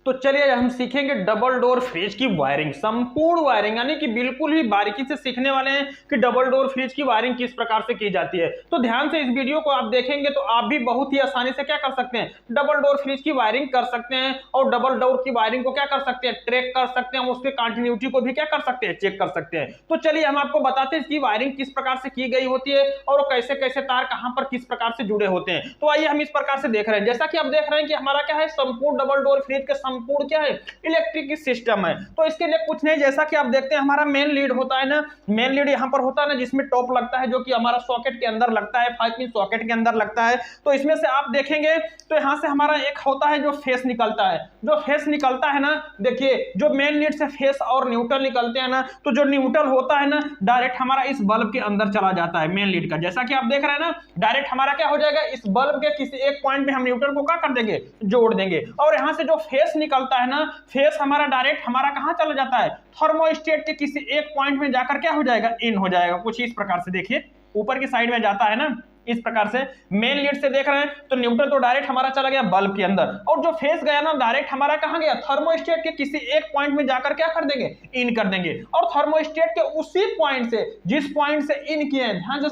तो चलिए हम सीखेंगे डबल डोर फ्रिज की वायरिंग, संपूर्ण वायरिंग, यानी कि बिल्कुल ही बारीकी से सीखने वाले हैं कि डबल डोर फ्रिज की वायरिंग किस प्रकार से की जाती है। तो ध्यान से इस वीडियो को आप देखेंगे तो आप भी बहुत ही आसानी से क्या कर सकते हैं, डबल डोर फ्रिज की वायरिंग कर सकते हैं और डबल डोर की वायरिंग को क्या कर सकते हैं, ट्रैक कर सकते हैं, उसके कंटिन्यूटी को भी क्या कर सकते हैं, चेक कर सकते हैं। तो चलिए हम आपको बताते हैं कि वायरिंग किस प्रकार से की गई होती है और कैसे कैसे तार कहां पर किस प्रकार से जुड़े होते हैं। तो आइए हम इस प्रकार से देख रहे हैं, जैसा कि आप देख रहे हैं कि हमारा क्या है, संपूर्ण डबल डोर फ्रिज के संपूर्ण क्या है, इलेक्ट्रिक सिस्टम है। तो इसके लिए कुछ नहीं, जैसा कि आप देखते हैं हमारा मेन लीड होता है ना, मेन लीड यहां पर होता है ना, जिसमें टॉप लगता है, जो कि हमारा सॉकेट के अंदर लगता है, 5 पिन सॉकेट के अंदर लगता है। तो इसमें से आप देखेंगे तो यहां से हमारा एक होता है जो फेस निकलता है, जो फेस निकलता है ना, देखिए जो मेन लीड से फेस और न्यूट्रल निकलते हैं ना, तो जो न्यूट्रल होता है ना, डायरेक्ट हमारा इस बल्ब के अंदर चला जाता है मेन लीड का। जैसा कि आप देख रहे हैं ना, डायरेक्ट हमारा क्या हो जाएगा, इस बल्ब के किसी एक पॉइंट में हम न्यूट्रल को क्या कर देंगे, जोड़ देंगे। और यहां से जो फेस निकलता है ना, फेस हमारा डायरेक्ट हमारा कहां चला जाता है, थर्मोस्टेट के किसी एक पॉइंट में जाकर क्या हो जाएगा, इन हो जाएगा। कुछ इस प्रकार से देखिए ऊपर की साइड में जाता है ना, इस प्रकार से मेन लीड से देख रहे हैं तो न्यूट्रल तो डायरेक्ट हमारा चला गया बल्ब के अंदर, और जो फेस गया ना डायरेक्ट हमारा कहां गया, थर्मोस्टेट के किसी एक पॉइंट में जाकर क्या कर देंगे, इन कर देंगे। और थर्मोस्टेट के उसी पॉइंट से, जिस पॉइंट से इन किए हैं, ध्यान से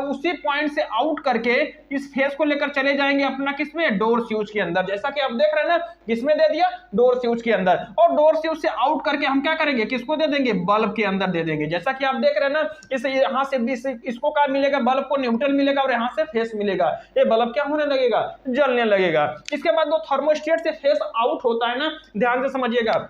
उसी पॉइंट से आउट करके इस फेस को लेकर चले जाएंगे अपना किसमें, डोर स्विच के अंदर। जैसा कि आप देख रहे हैं ना, किसमें दे दिया, डोर स्विच के अंदर। और डोर स्विच से आउट करके हम क्या करेंगे, किसको दे देंगे, बल्ब के अंदर दे देंगे। जैसा कि आप देख रहे हैं ना, इसे यहां से भी इसको क्या मिलेगा, बल्ब को न्यूट्रल मिलेगा और यहां से फेस मिलेगा। ये बल्ब क्या होने लगेगा, जलने लगेगा। इसके बाद जो थर्मोस्टेट से फेस आउट होता है ना, ध्यान से समझिएगा,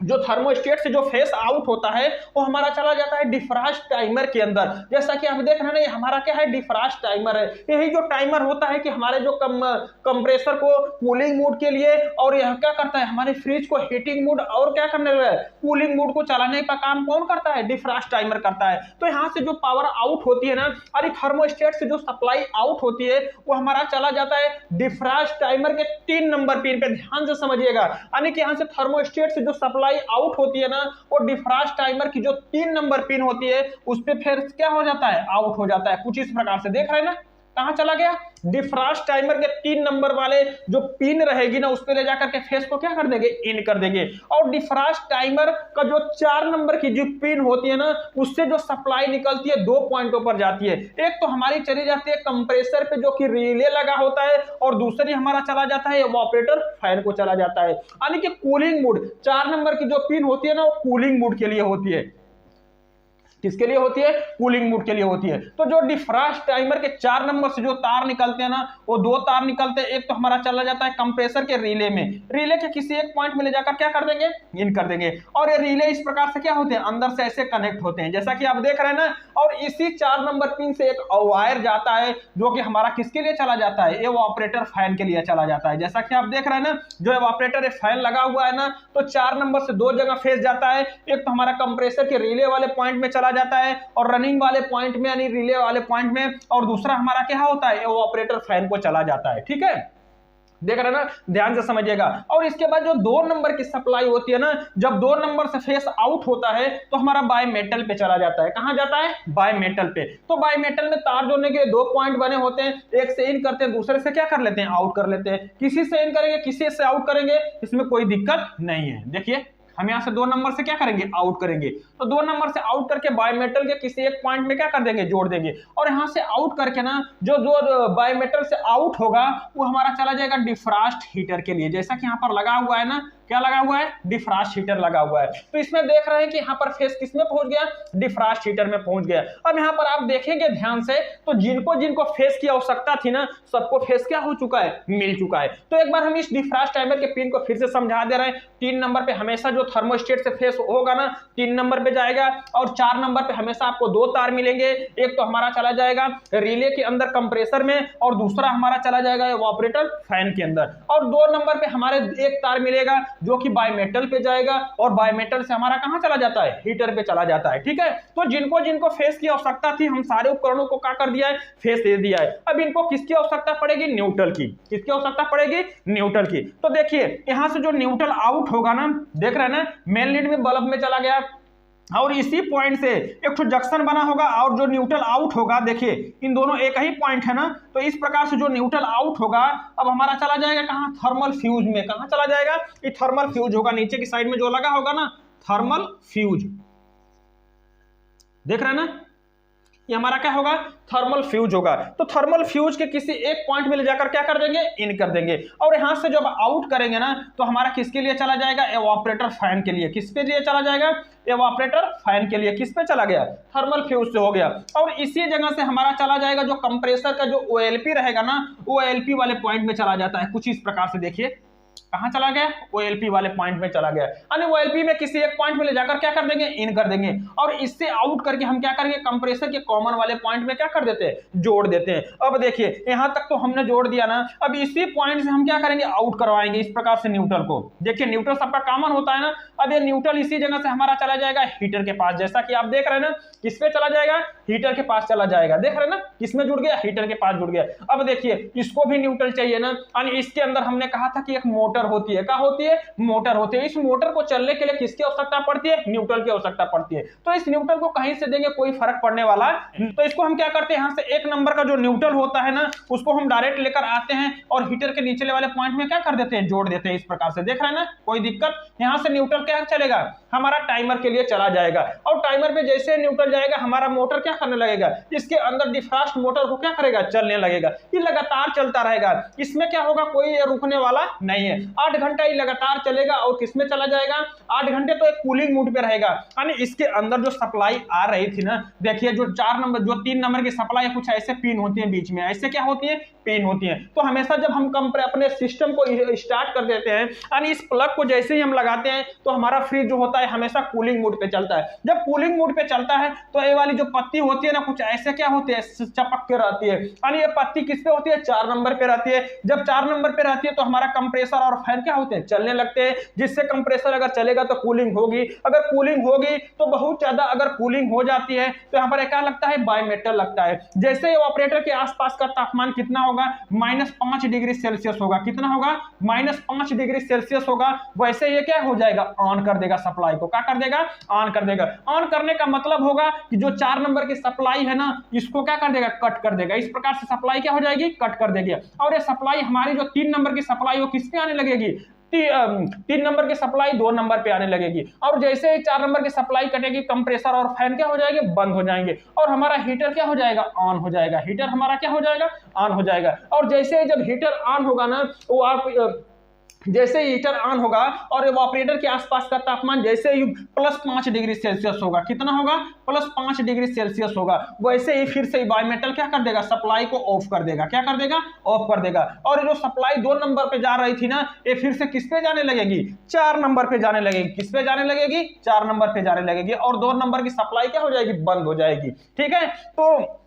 जो थर्मोस्टेट से जो फेस आउट होता है वो हमारा चला जाता है डिफ्रॉस्ट टाइमर के अंदर। जैसा कि आप देख रहे हैं ना, ये हमारा क्या है, डिफ्रॉस्ट टाइमर है। यही जो टाइमर होता है कि हमारे जो कंप्रेसर को कूलिंग मोड के लिए, और यह क्या करता है, हमारे फ्रिज को हीटिंग मोड और क्या करने लगा है, कूलिंग मोड को चलाने का काम कौन करता है, डिफ्रॉस्ट टाइमर करता है। तो यहाँ से जो पावर आउट होती है ना, और थर्मोस्टेट से जो सप्लाई आउट होती है वो हमारा चला जाता है डिफ्रॉस्ट टाइमर के 3 नंबर पिन पे। ध्यान से समझिएगा, यानी कि यहाँ से थर्मोस्टेट से जो सप्लाई आउट होती है ना, वो डिफ्रॉस्ट टाइमर की जो 3 नंबर पिन होती है उस पे फिर क्या हो जाता है, आउट हो जाता है। कुछ इस प्रकार से देख रहे हैं ना, कहां चला गया, डिफ्रॉस्ट टाइमर के 3 नंबर वाले जो पिन रहेगी ना, उस पे ले जाकर के फेस को क्या कर देंगे, इन कर देंगे। और डिफ्रॉस्ट टाइमर का जो 4 नंबर की जो पिन होती है ना, उससे जो सप्लाई निकलती है 2 पॉइंटों पर जाती है। एक तो हमारी चली जाती है कंप्रेसर पे जो कि रिले लगा होता है, और दूसरी हमारा चला जाता है इवेपोरेटर फैन को चला जाता है। यानी कि कूलिंग मोड, 4 नंबर की जो पिन होती है ना, वो कूलिंग मोड के लिए होती है। किसके लिए होती है, कूलिंग मोड के लिए होती है। तो जो डिफ्रॉस्ट टाइमर के 4 नंबर से जो तार निकलते हैं ना, वो 2 तार निकलते हैं। एक तो हमारा चला जाता है कंप्रेसर के रिले में, रिले के किसी एक पॉइंट में ले जाकर क्या कर देंगे, इन कर देंगे। और ये रिले इस प्रकार से क्या होते हैं, अंदर से ऐसे कनेक्ट होते हैं, जैसा कि आप देख रहे हैं ना। और इसी 4 नंबर पिन से एक वायर जाता है जो कि हमारा किसके लिए चला जाता है, इवेपोरेटर फैन के लिए चला जाता है। जैसा कि आप देख रहे हैं ना, जो इवेपोरेटर फैन लगा हुआ है ना, तो 4 नंबर से 2 जगह फेस जाता है। एक तो हमारा कंप्रेसर के रिले वाले पॉइंट में चला जाता है और रनिंग वाले पॉइंट में, यानी रिले वाले पॉइंट में, और दूसरा हमारा क्या होता है, इवेपोरेटर फैन को चला जाता है। ठीक है, देख रहे हैं ना, ध्यान से समझिएगा। और इसके बाद जो 2 नंबर की सप्लाई होती है ना, जब 2 नंबर से फेस आउट होता है तो हमारा बाय मेटल पे चला जाता है। कहां जाता है, बाय मेटल पे। तो बाय मेटल में तार जोड़ने के 2 पॉइंट बने होते हैं, एक से इन करते हैं, दूसरे से क्या कर लेते हैं, आउट कर लेते हैं। किसी से इन करेंगे, किसी से आउट करेंगे, इसमें कोई दिक्कत नहीं है। देखिए हम यहां से 2 नंबर से क्या करेंगे, आउट करेंगे। तो 2 नंबर से आउट करके बायमेटल के किसी एक पॉइंट में क्या कर देंगे, जोड़ देंगे। और यहां से आउट करके ना, जो बायमेटल से आउट होगा वो हमारा चला जाएगा डिफ्रॉस्ट हीटर के लिए। जैसा कि यहां पर लगा हुआ है ना, क्या लगा हुआ है, डिफ्रॉस्ट हीटर लगा हुआ है। तो इसमें देख रहे हैं कि यहाँ पर फेस किसमें पहुंच गया, डिफ्रॉस्ट हीटर में पहुंच गया। अब यहाँ पर आप देखेंगे ध्यान से, तो जिनको जिनको फेस की आवश्यकता थी ना, सबको फेस क्या हो चुका है, मिल चुका है। तो एक बार हम इस डिफ्रॉस्ट टाइमर के पिन को फिर से समझा दे रहे हैं। 3 नंबर पे हमेशा जो थर्मोस्टेट से फेस होगा ना, 3 नंबर पे जाएगा, और 4 नंबर पे हमेशा आपको 2 तार मिलेंगे। एक तो हमारा चला जाएगा रिले के अंदर कंप्रेसर में, और दूसरा हमारा चला जाएगा इवेपोरेटर फैन के अंदर। और 2 नंबर पे हमारे एक तार मिलेगा जो कि बायमेटल पे जाएगा, और बायमेटल से हमारा कहां चला जाता है, हीटर पे चला जाता है। ठीक है, तो जिनको जिनको फेस की आवश्यकता थी, हम सारे उपकरणों को क्या कर दिया है, फेस दे दिया है। अब इनको किसकी आवश्यकता पड़ेगी, न्यूट्रल की। किसकी आवश्यकता पड़ेगी, न्यूट्रल की। तो देखिए यहां से जो न्यूट्रल आउट होगा ना, देख रहे हैं ना, मेन लीड में बल्ब में चला गया, और इसी पॉइंट से एक तो जंक्शन बना होगा और जो न्यूट्रल आउट होगा, देखिए इन दोनों एक ही पॉइंट है ना, तो इस प्रकार से जो न्यूट्रल आउट होगा अब हमारा चला जाएगा कहाँ, थर्मल फ्यूज में। कहाँ चला जाएगा, ये थर्मल फ्यूज होगा, नीचे की साइड में जो लगा होगा ना थर्मल फ्यूज, देख रहे हैं ना, ये हमारा क्या होगा, थर्मल फ्यूज होगा। तो थर्मल फ्यूज के किसी एक पॉइंट में ले जाकर क्या कर देंगे, इन कर देंगे। और यहां से जब आउट करेंगे ना तो हमारा किसके लिए चला जाएगा, एवापोरेटर फैन के लिए। किसके लिए चला जाएगा, एवापोरेटर फैन के लिए। किस पे चला गया, थर्मल फ्यूज से हो गया। और इसी जगह से हमारा चला जाएगा जो कंप्रेसर का जो OLP रहेगा ना, वो OLP वाले पॉइंट में चला जाता है कुछ इस प्रकार से। देखिए कहां चला गया, OLP वाले पॉइंट में चला गया, यानी OLP में किसी एक पॉइंट में ले जाकर क्या कर देंगे, इन कर देंगे। और इससे आउट करके हम क्या करेंगे, कंप्रेसर के कॉमन वाले पॉइंट में क्या कर देते हैं, जोड़ देते हैं। अब देखिए यहां तक तो हमने जोड़ दिया ना, अब इसी पॉइंट से हम क्या करेंगे, आउट करवाएंगे इस प्रकार से न्यूट्रल को। देखिए न्यूट्रल सबका कॉमन होता है ना, अब ये न्यूट्रल इसी जगह से हमारा चला जाएगा हीटर के पास। जैसा कि आप देख रहे हैं ना, किस पे चला जाएगा, हीटर के पास चला जाएगा। देख रहे हैं ना, किसमें जुड़ गया, हीटर के पास जुड़ गया। अब देखिए इसको भी न्यूट्रल चाहिए ना, यानी इसके अंदर हमने कहा था कि एक मोटर होती है, क्या होती है, मोटर होती है। इस मोटर को चलने के लिए किसकी आवश्यकता पड़ती है, न्यूट्रल की आवश्यकता पड़ती है। तो इस न्यूट्रल को कहीं से देंगे कोई फर्क पड़ने वाला। तो इसको हम क्या करते हैं, यहां से 1 नंबर का जो न्यूट्रल होता है ना, उसको हम डायरेक्ट लेकर आते हैं और हीटर के नीचे वाले पॉइंट में क्या कर देते हैं, जोड़ देते हैं इस प्रकार से। देख रहे हैं ना, कोई दिक्कत। यहां से न्यूट्रल क्या चलेगा, हमारा टाइमर के लिए चला जाएगा। और टाइमर पे जैसे न्यूट्रल जाएगा हमारा मोटर क्या करने लगेगा, इसके अंदर डिफ्रास्ट मोटर को क्या करेगा, चलने लगेगा। ये लगातार चलता रहेगा, इसमें क्या होगा, कोई रुकने वाला नहीं है। 8 घंटा ये लगातार चलेगा। और किसमें चला जाएगा, 8 घंटे तो एक कूलिंग मोड पे रहेगा, यानी इसके अंदर जो सप्लाई आ रही थी ना, देखिए जो 3 नंबर की सप्लाई कुछ ऐसे पिन होती है बीच में, ऐसे क्या होती है, पिन होती है। तो हमेशा जब हम अपने सिस्टम को स्टार्ट कर देते हैं, यानी इस प्लग को जैसे ही हम लगाते हैं तो हमारा फ्रिज जो होता है हमेशा कूलिंग मोड पे चलता है। जब कूलिंग मोड पे चलता है तो ये वाली जो पत्ती होती है ना, कुछ ऐसे क्या होती है, चपक के रहती है, यानी ये पत्ती किस पे होती है, 4 नंबर पे रहती है। जब 4 नंबर पे रहती है तो हमारा कंप्रेसर और फैन क्या होते हैं, चलने लगते हैं, जिससे कंप्रेसर अगर चलेगा तो कूलिंग होगी। अगर कूलिंग होगी तो बहुत ज्यादा अगर कूलिंग हो जाती है तो यहाँ पर क्या लगता है, बायोमेटल लगता है। जैसे ही ऑपरेटर के आसपास का तापमान कितना होगा, -5 डिग्री सेल्सियस होगा। कितना होगा, -5 डिग्री सेल्सियस होगा। वैसे ये क्या हो जाएगा, ऑन कर देगा सप्लाई को। क्या कर देगा, ऑन कर देगा। ऑन करने का मतलब होगा कि जो 4 नंबर की सप्लाई है ना, इसको क्या कर देगा, कट कर देगा। इस प्रकार से सप्लाई क्या हो जाएगी, कट कर देगी। और ये सप्लाई हमारी जो 3 नंबर की सप्लाई वो किस पे आने लगेगी, 3 नंबर की सप्लाई 2 नंबर पे आने लगेगी। और जैसे ही 4 नंबर की सप्लाई कटेगी, कंप्रेसर और फैन क्या हो जाएंगे, बंद हो जाएंगे। और हमारा हीटर क्या हो जाएगा, ऑन हो जाएगा। हीटर हमारा क्या हो जाएगा, ऑन हो जाएगा। और जैसे ही जब हीटर ऑन होगा ना, वो आप जैसे हीटर ऑन होगा और इवेपोरेटर के आसपास का तापमान जैसे ही +5 डिग्री सेल्सियस होगा, कितना होगा, +5 डिग्री सेल्सियस होगा, वैसे ही फिर से बायोमेटल क्या कर देगा, सप्लाई को ऑफ कर देगा। क्या कर देगा, ऑफ कर देगा। और जो सप्लाई 2 नंबर पे जा रही थी ना, ये फिर से किस पे जाने लगेगी, 4 नंबर पे जाने लगेगी। किस पे जाने लगेगी, 4 नंबर पे जाने लगेगी। और 2 नंबर की सप्लाई क्या हो जाएगी, बंद हो जाएगी। ठीक है, तो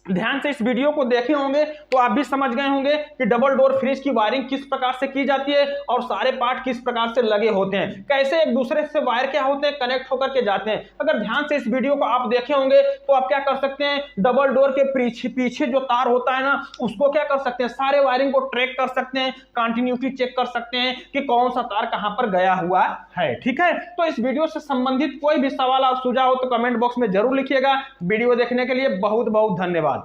ध्यान से इस वीडियो को देखे होंगे तो आप भी समझ गए होंगे कि डबल डोर फ्रिज की वायरिंग किस प्रकार से की जाती है और सारे पार्ट किस प्रकार से लगे होते हैं, कैसे एक दूसरे से वायर क्या होते हैं, कनेक्ट होकर के जाते हैं। अगर ध्यान से इस वीडियो को आप देखे होंगे तो आप क्या कर सकते हैं, डबल डोर के पीछे जो तार होता है ना, उसको क्या कर सकते हैं, सारे वायरिंग को ट्रैक कर सकते हैं, कंटिन्यूटी चेक कर सकते हैं कि कौन सा तार कहां पर गया हुआ है। ठीक है, तो इस वीडियो से संबंधित कोई भी सवाल और सुझाव हो तो कमेंट बॉक्स में जरूर लिखिएगा। वीडियो देखने के लिए बहुत बहुत धन्यवाद।